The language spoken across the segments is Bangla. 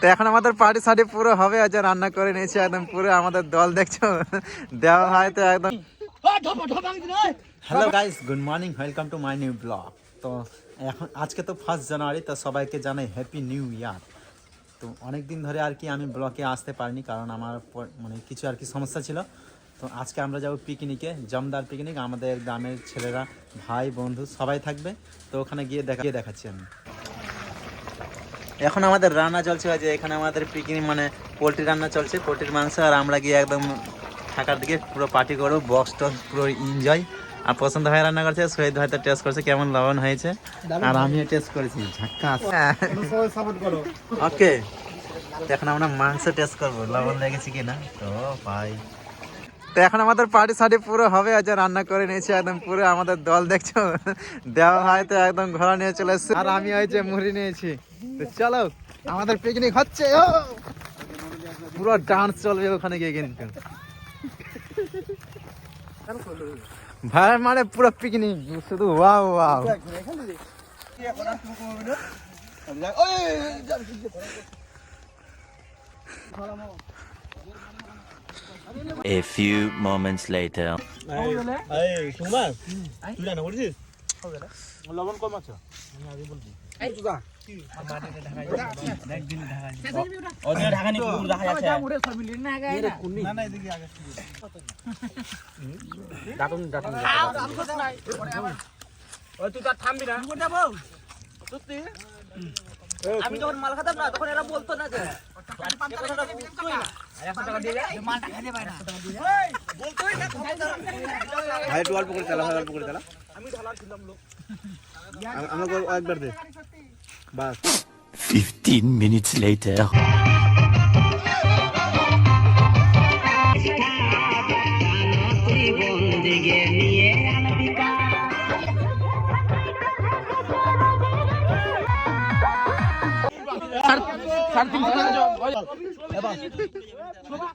তো এখন আমাদের পার্টি সার্টি পুরো হবে, আজ রান্না করে নিয়েছি একদম পুরো আমাদের দল দেখছো দেওয়া হয় তো একদম। Hello guys, good morning, welcome to my new blog. তো এখন আজকে তো 1 জানুয়ারি, তো সবাইকে জানাই হ্যাপি নিউ ইয়ার। তো অনেক দিন ধরে আর কি আমি ব্লগে আসতে পারিনি, কারণ আমার মানে কিছু আর কি সমস্যা ছিল। তো আজকে আমরা যাব পিকনিকে, জমদার পিকনিক। আমাদের গ্রামের ছেলেরা, ভাই বন্ধু সবাই থাকবে। তো ওখানে গিয়ে দেখাচ্ছি আমি। এখন আমাদের রান্না চলছে, যে এখানে আমাদের পিকনিক মানে পোলট্রি রান্না চলছে, পোলট্রির মাংস। আর আমরা গিয়ে একদম থাকার দিকে পুরো পার্টি করবো, বক্স টক্স পুরো এনজয়। আর পছন্দ হয় রান্না করছে, শহীদ হয়তো টেস্ট করছে কেমন লবণ হয়েছে, আর আমিও টেস্ট করেছি ঝাক্কাস। ওকে, এখন আমরা মাংস টেস্ট করবো লবণ লেগেছে কিনা। তো ভাই, তো এখন আমাদের পার্টি সার্টি পুরো হবে, আজ রান্না করে নিয়েছি একদম পুরো আমাদের দল দেখছো দেওয়া হয় তো একদম ঘোরা নিয়ে চলে এসছে। আর আমি হয়েছে মুড়ি নিয়েছি। তো চলো, আমাদের পিকনিক হচ্ছে, পুরো ডান্স চলবে ওখানে গিয়ে। কিন্তু ভাই মানে পুরো পিকনিক শুধু wow wow. A few moments later. লবণ কম আছে। আমি যখন মাল খাতাম না তখন এরা বলতো না যে ভাই একটু অল্প করে চালা, ভাই অল্প করে চালা। আমি ঢালার ছিলাম লোক, আমাকে একবার দে বাস। 15 minutes later.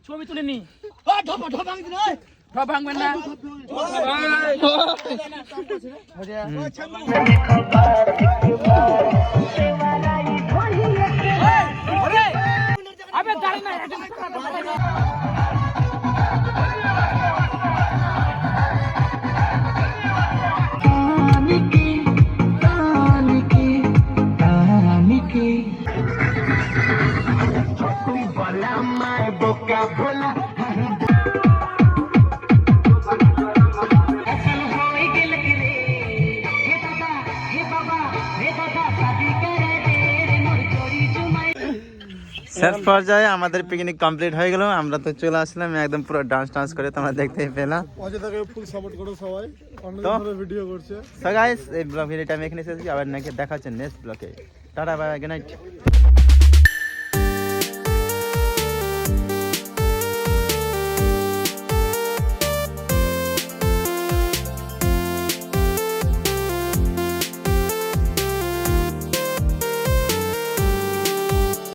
ছবি তুলে নি ভাঙবেন না। আবে দাঁড়ি না। শেষ পর্যায়ে আমাদের পিকনিক কমপ্লিট হয়ে গেল। আমরা তো চলে আসলাম একদম পুরো ডান্স করে, তোমরা দেখতেই পেলাম। অযোধ্যাকে ফুল সাপোর্ট করো সবাই, অনেক ধরে ভিডিও করছে। সো গাইস, এই ব্লগ ভিডিওটা আমি এখানে শেষ করছি। আবার নাকি দেখা হচ্ছে নেক্সট ব্লগে। Tata, bye, good night.